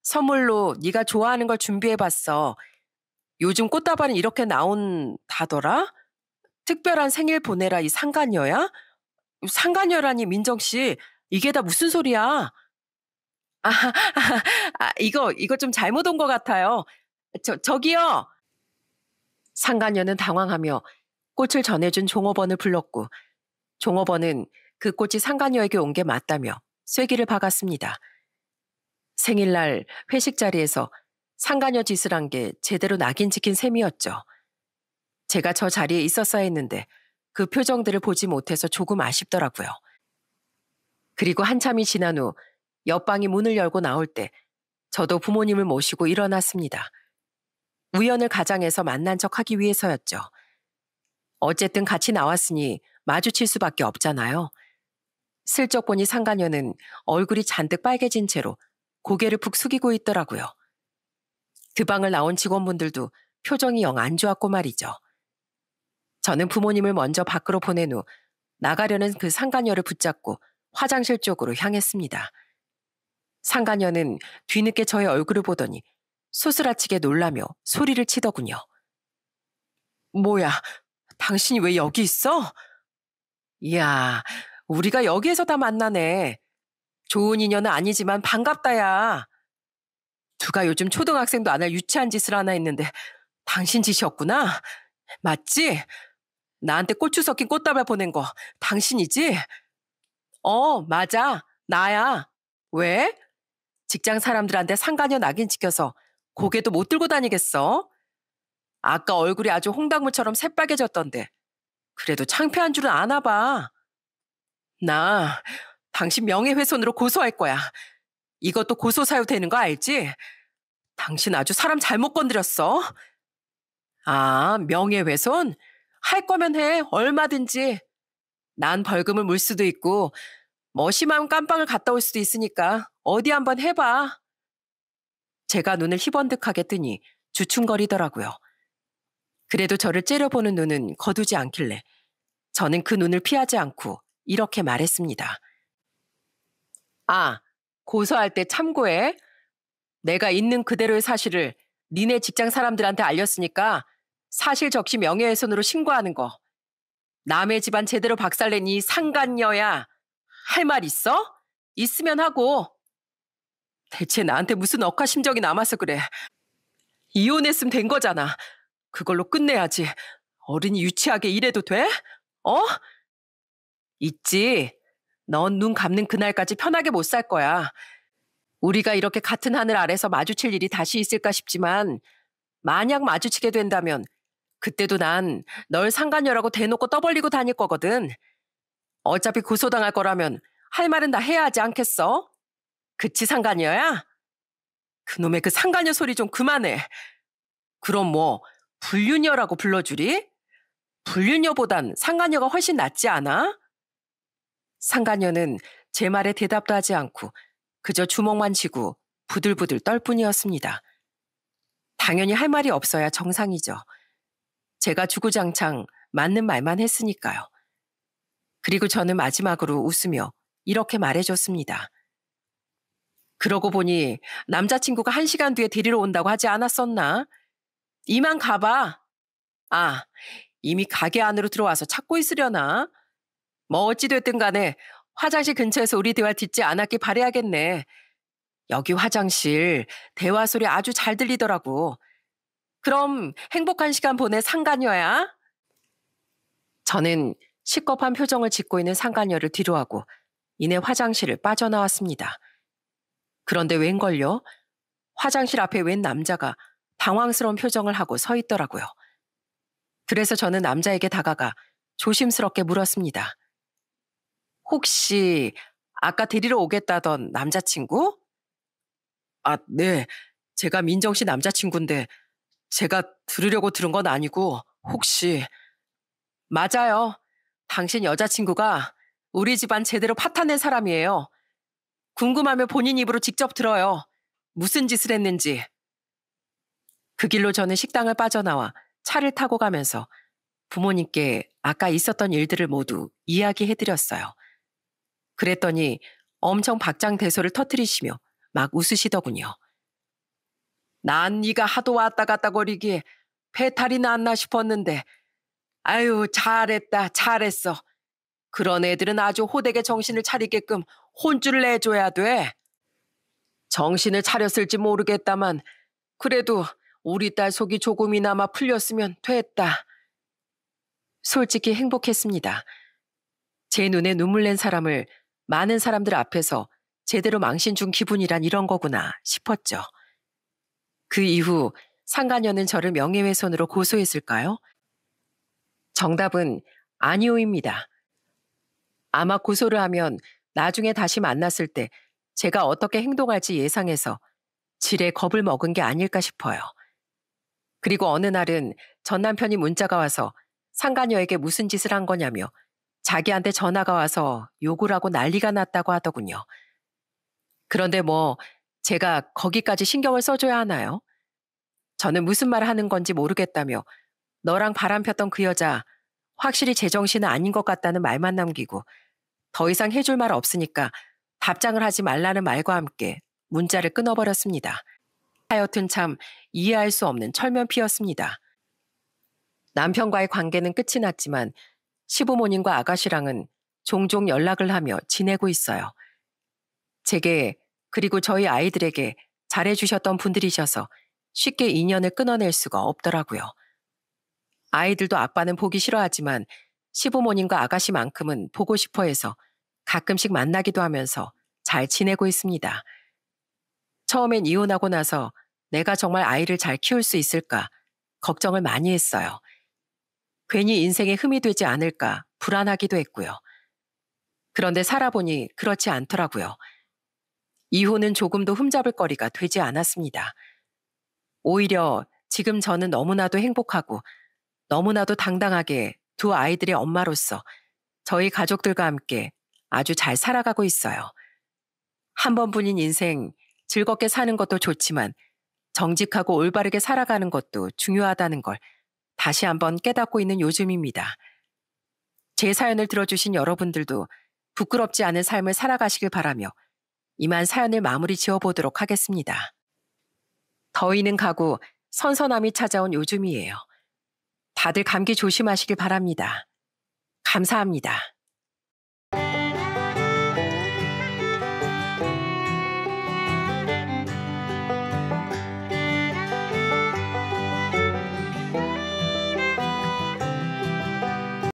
선물로 네가 좋아하는 걸 준비해봤어. 요즘 꽃다발은 이렇게 나온다더라? 특별한 생일 보내라 이 상간녀야? 상간녀라니 민정 씨, 이게 다 무슨 소리야? 아, 이거 좀 잘못 온 것 같아요. 저기요. 상간녀는 당황하며 꽃을 전해준 종업원을 불렀고 종업원은 그 꽃이 상간녀에게 온 게 맞다며 쐐기를 박았습니다. 생일날 회식 자리에서 상간녀 짓을 한 게 제대로 낙인 찍힌 셈이었죠. 제가 저 자리에 있었어야 했는데 그 표정들을 보지 못해서 조금 아쉽더라고요. 그리고 한참이 지난 후 옆방이 문을 열고 나올 때 저도 부모님을 모시고 일어났습니다. 우연을 가장해서 만난 척 하기 위해서였죠. 어쨌든 같이 나왔으니 마주칠 수밖에 없잖아요. 슬쩍 보니 상가녀는 얼굴이 잔뜩 빨개진 채로 고개를 푹 숙이고 있더라고요. 그 방을 나온 직원분들도 표정이 영 안 좋았고 말이죠. 저는 부모님을 먼저 밖으로 보낸 후 나가려는 그 상가녀를 붙잡고 화장실 쪽으로 향했습니다. 상가녀는 뒤늦게 저의 얼굴을 보더니 소스라치게 놀라며 소리를 치더군요. 뭐야, 당신이 왜 여기 있어? 이야, 우리가 여기에서 다 만나네. 좋은 인연은 아니지만 반갑다야. 누가 요즘 초등학생도 안 할 유치한 짓을 하나 했는데 당신 짓이었구나. 맞지? 나한테 고추 섞인 꽃다발 보낸 거 당신이지? 맞아. 나야. 왜? 직장 사람들한테 상가녀 낙인 찍혀서 고개도 못 들고 다니겠어? 아까 얼굴이 아주 홍당무처럼 새빨개졌던데. 그래도 창피한 줄은 아나 봐. 나 당신 명예훼손으로 고소할 거야. 이것도 고소사유 되는 거 알지? 당신 아주 사람 잘못 건드렸어. 아, 명예훼손? 할 거면 해. 얼마든지. 난 벌금을 물 수도 있고, 뭐 심하면 깜빵을 갔다 올 수도 있으니까 어디 한번 해봐. 제가 눈을 희번득하게 뜨니 주춤거리더라고요. 그래도 저를 째려보는 눈은 거두지 않길래 저는 그 눈을 피하지 않고 이렇게 말했습니다. 아, 고소할 때 참고해. 내가 있는 그대로의 사실을 니네 직장 사람들한테 알렸으니까 사실 적시 명예훼손으로 신고하는 거. 남의 집안 제대로 박살낸 이 상간녀야. 할 말 있어? 있으면 하고. 대체 나한테 무슨 억하심정이 남아서 그래. 이혼했으면 된 거잖아. 그걸로 끝내야지. 어른이 유치하게 이래도 돼? 어? 있지. 넌 눈 감는 그날까지 편하게 못 살 거야. 우리가 이렇게 같은 하늘 아래서 마주칠 일이 다시 있을까 싶지만 만약 마주치게 된다면 그때도 난 널 상간녀라고 대놓고 떠벌리고 다닐 거거든. 어차피 고소당할 거라면 할 말은 다 해야 하지 않겠어? 그치 상간녀야? 그놈의 그 상간녀 소리 좀 그만해. 그럼 뭐 불륜녀라고 불러주리? 불륜녀보단 상간녀가 훨씬 낫지 않아? 상간녀는 제 말에 대답도 하지 않고 그저 주먹만 쥐고 부들부들 떨 뿐이었습니다. 당연히 할 말이 없어야 정상이죠. 제가 주구장창 맞는 말만 했으니까요. 그리고 저는 마지막으로 웃으며 이렇게 말해줬습니다. 그러고 보니 남자친구가 1시간 뒤에 데리러 온다고 하지 않았었나? 이만 가봐. 아, 이미 가게 안으로 들어와서 찾고 있으려나? 뭐 어찌됐든 간에 화장실 근처에서 우리 대화 듣지 않았길 바라야겠네. 여기 화장실 대화 소리 아주 잘 들리더라고. 그럼 행복한 시간 보내 상간녀야. 저는 식겁한 표정을 짓고 있는 상간녀를 뒤로하고 이내 화장실을 빠져나왔습니다. 그런데 웬걸요? 화장실 앞에 웬 남자가 당황스러운 표정을 하고 서 있더라고요. 그래서 저는 남자에게 다가가 조심스럽게 물었습니다. 혹시 아까 데리러 오겠다던 남자친구? 아, 네. 제가 민정 씨 남자친구인데 제가 들으려고 들은 건 아니고 혹시 맞아요. 당신 여자친구가 우리 집안 제대로 파탄낸 사람이에요. 궁금하면 본인 입으로 직접 들어요. 무슨 짓을 했는지. 그 길로 저는 식당을 빠져나와 차를 타고 가면서 부모님께 아까 있었던 일들을 모두 이야기해드렸어요. 그랬더니 엄청 박장대소를 터뜨리시며 막 웃으시더군요. 난 네가 하도 왔다 갔다 거리기에 배탈이 났나 싶었는데 아유 잘했다 잘했어. 그런 애들은 아주 호되게 정신을 차리게끔 혼쭐을 내줘야 돼. 정신을 차렸을지 모르겠다만 그래도 우리 딸 속이 조금이나마 풀렸으면 됐다. 솔직히 행복했습니다. 제 눈에 눈물 낸 사람을 많은 사람들 앞에서 제대로 망신 준 기분이란 이런 거구나 싶었죠. 그 이후 상간녀는 저를 명예훼손으로 고소했을까요? 정답은 아니오입니다. 아마 고소를 하면 나중에 다시 만났을 때 제가 어떻게 행동할지 예상해서 지레 겁을 먹은 게 아닐까 싶어요. 그리고 어느 날은 전 남편이 문자가 와서 상간녀에게 무슨 짓을 한 거냐며 자기한테 전화가 와서 욕을 하고 난리가 났다고 하더군요. 그런데 뭐 제가 거기까지 신경을 써줘야 하나요? 저는 무슨 말을 하는 건지 모르겠다며 너랑 바람 폈던 그 여자 확실히 제정신은 아닌 것 같다는 말만 남기고 더 이상 해줄 말 없으니까 답장을 하지 말라는 말과 함께 문자를 끊어버렸습니다. 하여튼 참 이해할 수 없는 철면피였습니다. 남편과의 관계는 끝이 났지만 시부모님과 아가씨랑은 종종 연락을 하며 지내고 있어요. 제게 그리고 저희 아이들에게 잘해주셨던 분들이셔서 쉽게 인연을 끊어낼 수가 없더라고요. 아이들도 아빠는 보기 싫어하지만 시부모님과 아가씨만큼은 보고 싶어 해서 가끔씩 만나기도 하면서 잘 지내고 있습니다. 처음엔 이혼하고 나서 내가 정말 아이를 잘 키울 수 있을까 걱정을 많이 했어요. 괜히 인생에 흠이 되지 않을까 불안하기도 했고요. 그런데 살아보니 그렇지 않더라고요. 이혼은 조금도 흠잡을 거리가 되지 않았습니다. 오히려 지금 저는 너무나도 행복하고 너무나도 당당하게 두 아이들의 엄마로서 저희 가족들과 함께 아주 잘 살아가고 있어요. 한 번뿐인 인생 즐겁게 사는 것도 좋지만 정직하고 올바르게 살아가는 것도 중요하다는 걸 다시 한번 깨닫고 있는 요즘입니다. 제 사연을 들어주신 여러분들도 부끄럽지 않은 삶을 살아가시길 바라며 이만 사연을 마무리 지어보도록 하겠습니다. 더위는 가고 선선함이 찾아온 요즘이에요. 다들 감기 조심하시길 바랍니다. 감사합니다.